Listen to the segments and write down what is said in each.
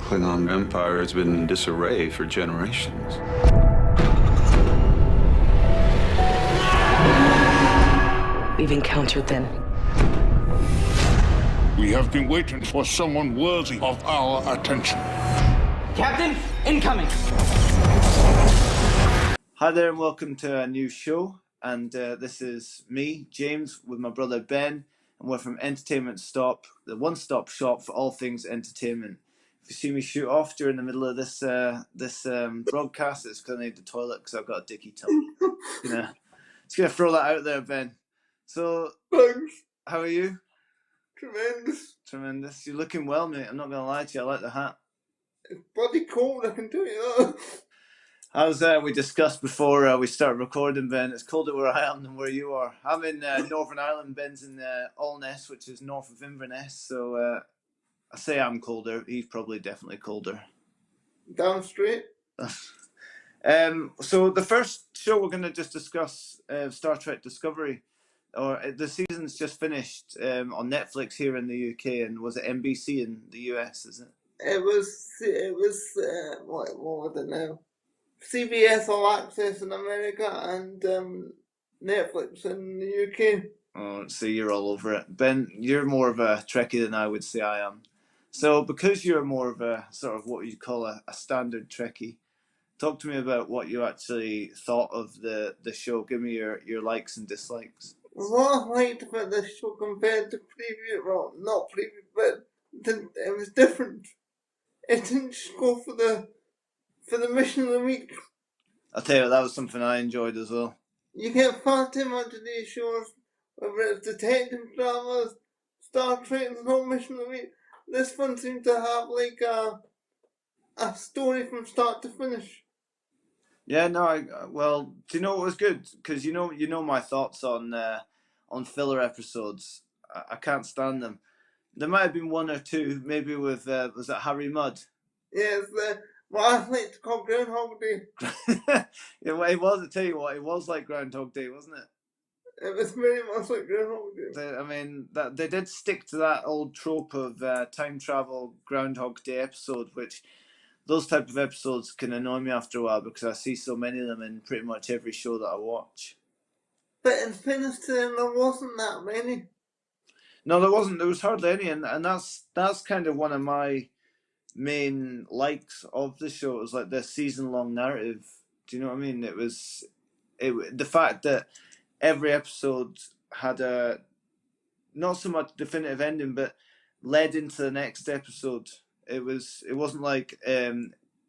Klingon Empire has been in disarray for generations. We've encountered them. We have been waiting for someone worthy of our attention. Captain, incoming! Hi there and welcome to a new show, and this is me, James, with my brother Ben, and we're from Entertainment Stop, the one-stop shop for all things entertainment. If you see me shoot off during the middle of this broadcast, it's because I need the toilet because I've got a dicky tongue. Just gonna throw that out there, Ben. So, Thanks. how are you? Tremendous. You're looking well, mate. I'm not gonna lie to you. I like the hat. It's bloody cold, I can tell you that. As we discussed before we started recording, Ben, it's colder where I am than where you are. I'm in Northern Ireland. Ben's in Allness, which is north of Inverness. So I say I'm colder. He's probably definitely colder. Damn straight. So the first show we're going to just discuss Star Trek Discovery. The season's just finished on Netflix here in the UK, and was it NBC in the US? Is it? It was what was it now? CBS All Access in America and Netflix in the UK. Oh, so you're all over it. Ben, you're more of a Trekkie than I would say I am. So because you're more of a sort of what you'd call a standard Trekkie, talk to me about what you actually thought of the show. Give me your likes and dislikes. What I liked about this show compared to not previous, but it was different. It didn't just go for the mission of the week. I'll tell you, that was something I enjoyed as well. You get far too much of these shows, whether it's detective dramas, Star Trek, and no mission of the week. This one seemed to have like a story from start to finish. Yeah, no, well, do you know what was good? Because you know my thoughts on filler episodes. I can't stand them. There might have been one or two, maybe with was it Harry Mudd? Yes, what I like to call Groundhog Day. Yeah, well, it was. I tell you what, it was like Groundhog Day, wasn't it? It was very much like Groundhog Day. I mean, that they did stick to that old trope of time travel Groundhog Day episode, which those type of episodes can annoy me after a while because I see so many of them in pretty much every show that I watch. But in fairness to them, there wasn't that many. No, there wasn't. There was hardly any, and that's kind of one of my main likes of the show. It was like this season-long narrative. Do you know what I mean? The fact that every episode had a not so much definitive ending, but led into the next episode. It wasn't like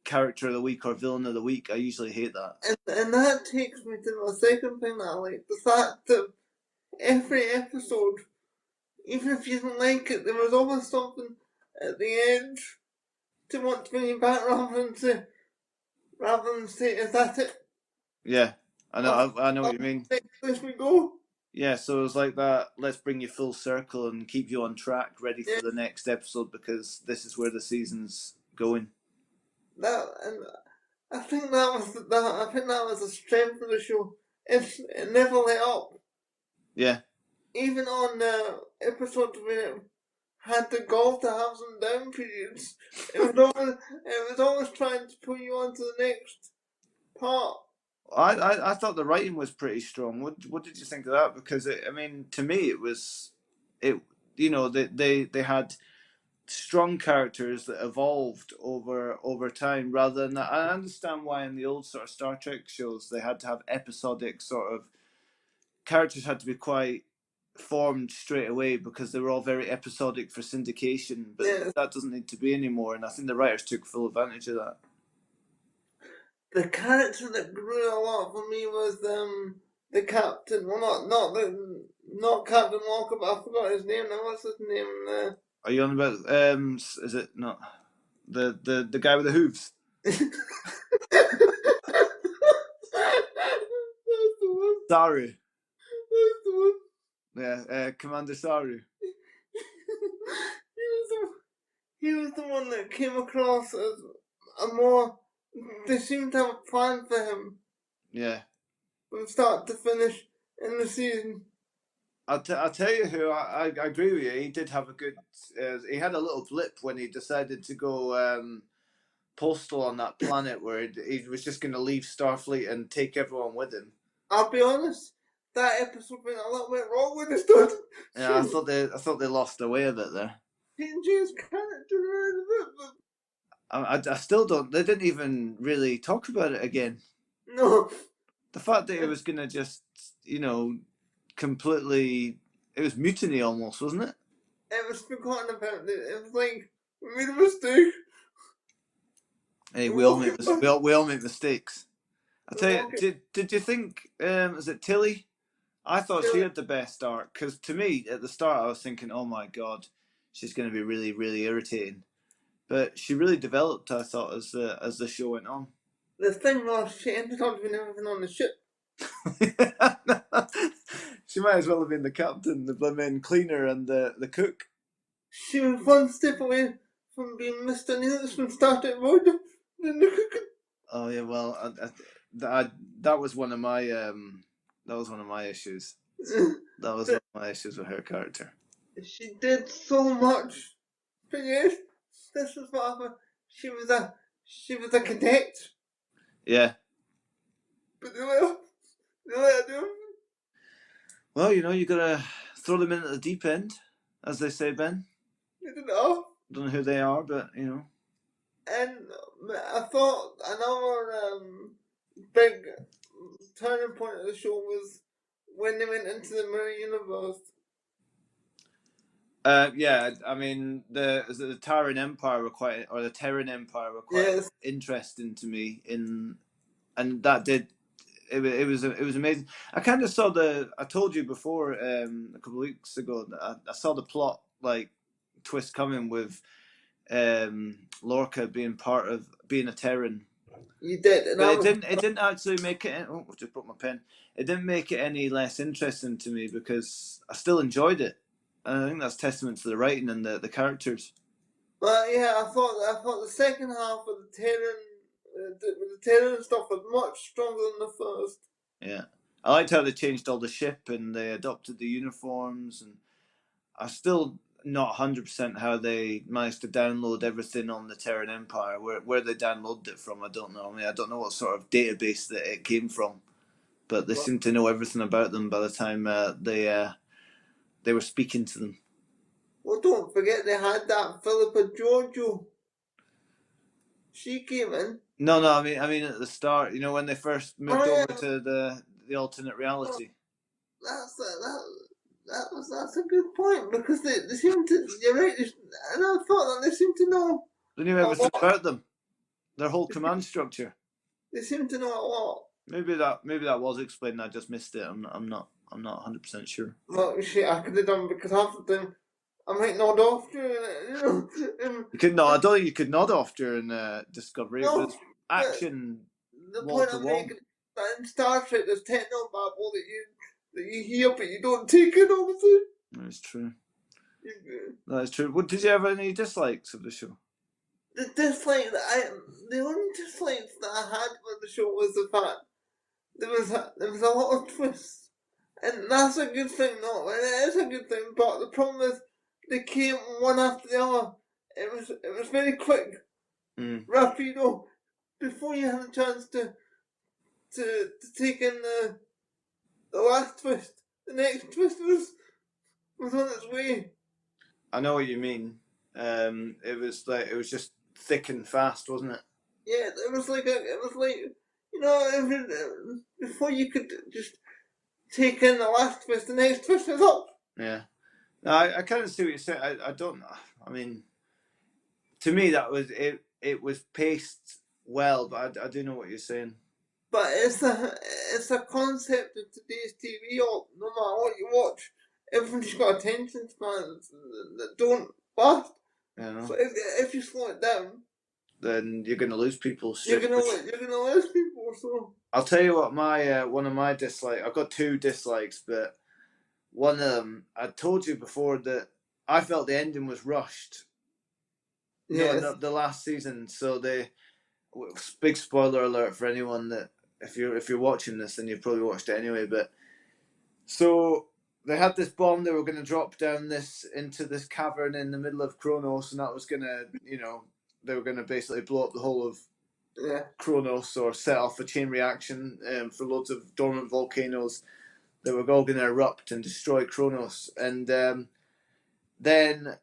character of the week or villain of the week. I usually hate that. And that takes me to my second thing that I like. The fact that every episode, even if you didn't like it, there was always something at the end to want to bring you back rather than say, is that it? Yeah, I know what you mean. Next place we go. Yeah, so it was like that, let's bring you full circle and keep you on track, ready for the next episode, because this is where the season's going. I think that was the strength of the show. It never let up. Yeah. Even on the episodes where it had the goal to have some down periods, it was always trying to put you on to the next part. I thought the writing was pretty strong. What did you think of that? Because to me they had strong characters that evolved over time rather than that. I understand why in the old sort of Star Trek shows they had to have episodic sort of characters had to be quite formed straight away because they were all very episodic for syndication, but that doesn't need to be anymore, and I think the writers took full advantage of that. The character that grew a lot for me was the captain. Well, not Captain Walker, but I forgot his name. Now what's his name? Are you on about is it not the guy with the hooves? That's the one. Saru. That's the one. Yeah, Commander Saru. He was the one that came across as a more. They seemed to have a plan for him. Yeah. From start to finish in the season. I'll tell you who I agree with you. He did have a good. He had a little blip when he decided to go postal on that planet where he was just going to leave Starfleet and take everyone with him. I'll be honest, that episode went a little bit wrong when it started. Yeah, I thought they lost their way a bit there. Changes character around a bit, but I still don't. They didn't even really talk about it again. no. The fact that it was going to just, completely. It was mutiny almost, wasn't it? It was forgotten about. It was like, we made a mistake. Hey, we all make mistakes. I tell you, did you think? Is it Tilly? I thought she had the best arc because to me at the start I was thinking, oh my god, she's going to be really really irritating, but she really developed. I thought as the show went on. The thing was, she ended up doing everything on the ship. She might as well have been the captain, the blooming cleaner, and the cook. She was one step away from being Mr. Niels from Star Trek Voyager in the cooking. Oh yeah, well, that was one of my issues. That was one of my issues with her character. She did so much, but yes, this is what happened. She was a cadet, Yeah. but they let her do it. Well, you gotta throw them in at the deep end, as they say, Ben. They did it all. Don't know who they are, but And I thought another big turning point of the show was when they went into the mirror universe. Yeah, I mean the Terran Empire were quite Yes. interesting to me and that did it was amazing. I kind of saw I told you before a couple of weeks ago that I saw the plot like twist coming with Lorca being a Terran. You did, But it didn't actually make it. Oh, I just broke my pen. It didn't make it any less interesting to me because I still enjoyed it. And I think that's testament to the writing and the characters. Well, yeah, I thought the second half of the Terran stuff was much stronger than the first. Yeah, I liked how they changed all the ship and they adopted the uniforms, and I'm still not 100% how they managed to download everything on the Terran Empire. Where they downloaded it from, I don't know. I mean, I don't know what sort of database that it came from, but they seem to know everything about them by the time they were speaking to them. Well, don't forget they had that Philippa Giorgio. She came in. No. I mean at the start, when they first moved over to the alternate reality. That's a good point because they seem to. You're right, and I thought that they seem to know. They knew everything about them, their whole command structure. They seem to know a lot. Maybe that was explained. I just missed it. I'm not 100% sure. Well, shit, I could have done because half the time I might nod off during it. You could not. I don't think you could nod off during Discovery. No, it was action. The point I'm making is that in Star Trek there's techno babble that you hear but you don't take it all the time. That's true. That is true. What did you have any dislikes of the show? The only dislikes that I had with the show was the fact there was a lot of twists, and that's a good thing. No, it is a good thing. But the problem is they came one after the other. It was very quick, rapido. Before you had a chance to take in the last twist, the next twist was on its way. I know what you mean. It was just thick and fast, wasn't it? Yeah, it was like before you could just take in the last twist, the next twist was up. Yeah, no, I kind of see what you're saying. I don't. I mean, to me that was it. It was paced well, but I do know what you're saying. But it's a concept of today's TV. No matter what you watch, everybody's got attention spans that don't last. Yeah. So if you slow it down, then you're going to lose people. You're gonna lose people. So I'll tell you what my one of my dislikes. I've got two dislikes, but one of them I told you before that I felt the ending was rushed. Yes. No, the last season. So big spoiler alert for anyone that if you're watching this, then you've probably watched it anyway. But so they had this bomb they were going to drop down into this cavern in the middle of Kronos, and that was going to, they were going to basically blow up the whole of Kronos or set off a chain reaction for loads of dormant volcanoes that were all going to erupt and destroy Kronos. And then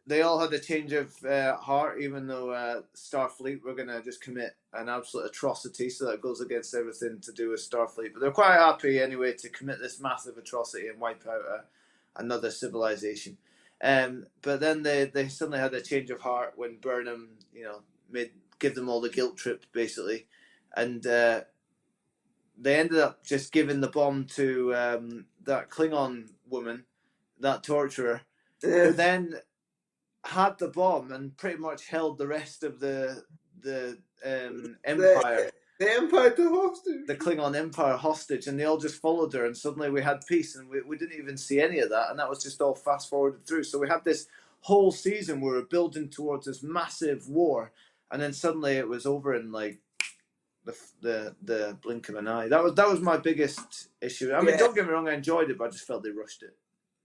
they all had a change of heart, even though Starfleet were going to just commit an absolute atrocity. So that goes against everything to do with Starfleet. But they're quite happy anyway to commit this massive atrocity and wipe out another civilization. But then they suddenly had a change of heart when Burnham, give them all the guilt trip basically, and they ended up just giving the bomb to that Klingon woman, that torturer, who then had the bomb and pretty much held the rest of the empire, the empire to hostage, the Klingon empire hostage, and they all just followed her, and suddenly we had peace, and we didn't even see any of that, and that was just all fast forwarded through. So we had this whole season where we were building towards this massive war, and then suddenly it was over in like the blink of an eye. That was my biggest issue. I mean, don't get me wrong, I enjoyed it, but I just felt they rushed it.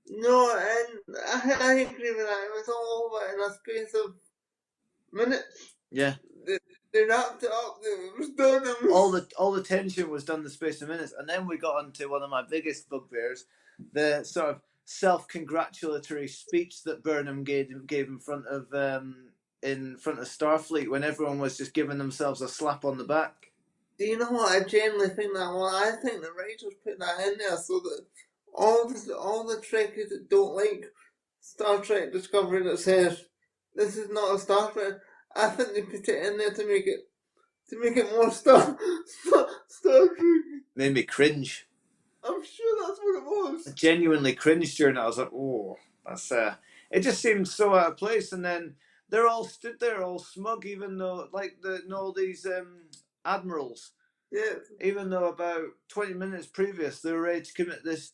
No, and I agree with that. It was all over in a space of minutes. Yeah. They wrapped it up. It was done. All the tension was done in the space of minutes, and then we got onto one of my biggest bugbears, the sort of self-congratulatory speech that Burnham gave in front of Starfleet when everyone was just giving themselves a slap on the back. Do you know what I genuinely think that? Well, I think the writers put that in there so that all the Trekkies that don't like Star Trek Discovery that says this is not a Star Trek, I think they put it in there to make it more Star Trek. Made me cringe. I'm sure that's what it was. I genuinely cringed during it. I was like, oh, that's it just seemed so out of place. And then they're all stood there, all smug, even though all these admirals. Yeah. Even though about 20 minutes previous they were ready to commit this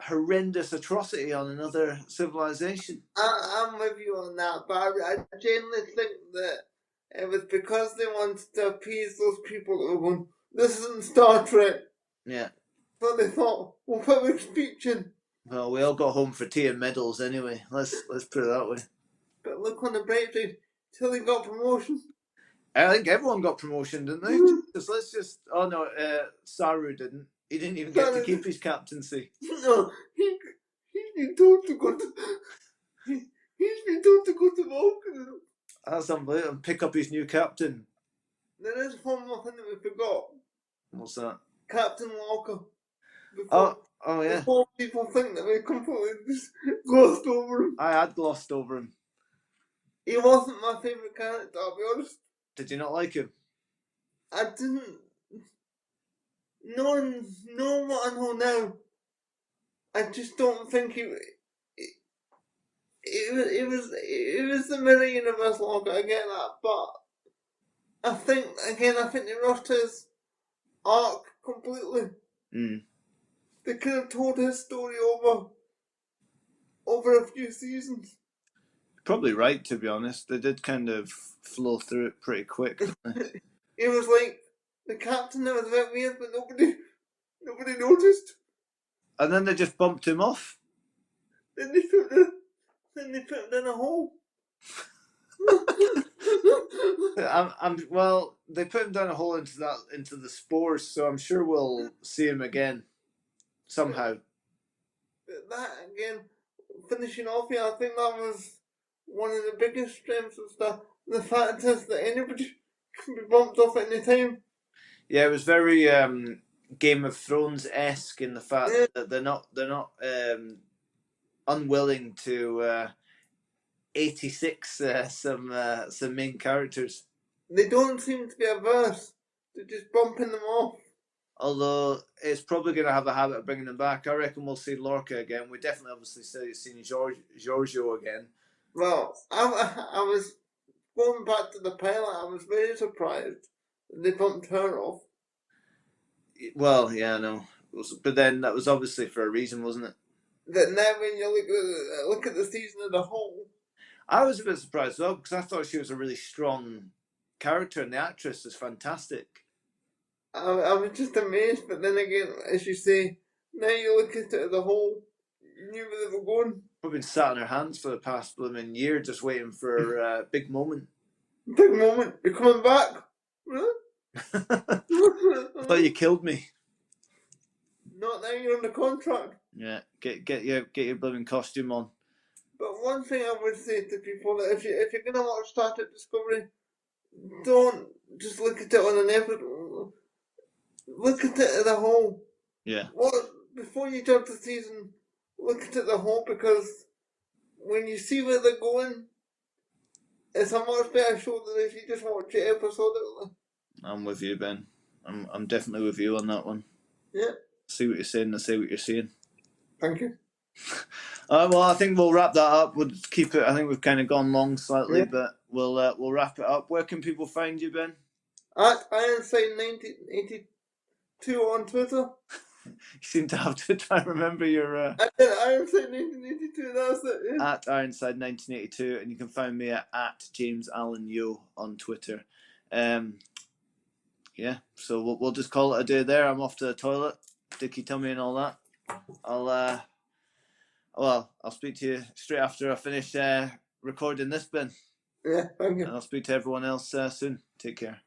horrendous atrocity on another civilization. I'm with you on that, but I genuinely think that it was because they wanted to appease those people that were going, this isn't Star Trek. Yeah. So they thought, we'll put a speech in. Well, we all got home for tea and medals anyway. Let's put it that way. But look on the bright side, Tilly got promotion. I think everyone got promotion, didn't they? Oh no, Saru didn't. He didn't even get to keep his captaincy. No, he's been told to go to. He's been told to go to Vulcan. That's unbelievable. And pick up his new captain. There is one more thing that we forgot. What's that? Captain Walker. Oh yeah. Before people think that we completely just glossed over him. I had glossed over him. He wasn't my favourite character, I'll be honest. Did you not like him? I didn't. Knowing what I know now, I just don't think it was the mirror universe logo. I get that, but I think they rushed his arc completely. They could have told his story over a few seasons. Probably right, to be honest. They did kind of flow through it pretty quick. It was like the captain that was a bit weird, but nobody noticed. And then they just bumped him off. Then they put him in a hole. Well, they put him down a hole into the spores, so I'm sure we'll see him again somehow. But that again, finishing off here, I think that was one of the biggest strengths of stuff. The fact is that anybody can be bumped off at any time. Yeah, it was very Game of Thrones-esque in the fact that they're not unwilling to 86 some main characters. They don't seem to be averse to just bumping them off. Although it's probably going to have a habit of bringing them back. I reckon we'll see Lorca again. We definitely obviously seen Giorgio again. Well, I was going back to the pilot. I was very surprised that they bumped her off. Well, yeah, I know. But then that was obviously for a reason, wasn't it? That now when you look at the season as a whole, I was a bit surprised though, because I thought she was a really strong character and the actress is fantastic. I was just amazed, but then again, as you say, now you look at it as a whole, knew where they were going. We've been sat on our hands for the past blooming year, just waiting for a big moment. Big moment. You're coming back? Really? I thought you killed me. Not now. You're under contract. Yeah, get your blooming costume on. But one thing I would say to people that if you're gonna watch Star Trek Discovery, don't just look at it on an episode. Look at it as a whole. Yeah. Before you jump to season, look at it as a whole, because when you see where they're going, it's a much better show than if you just watch it episodically. I'm with you, Ben. I'm definitely with you on that one. Yeah. See what you're saying. I say what you're saying. Thank you. Well, I think we'll wrap that up. We'll just keep it. I think we've kind of gone long slightly, Yeah. but we'll wrap it up. Where can people find you, Ben? At Ironside1982 on Twitter. You seem to have to try and remember your At Ironside1982, that's it. Yeah. at Ironside 1982, and you can find me at James Allen Yo on Twitter. Yeah, so we'll just call it a day there. I'm off to the toilet, dicky tummy and all that. I'll speak to you straight after I finish recording this, Ben. Yeah, thank you. And I'll speak to everyone else soon. Take care.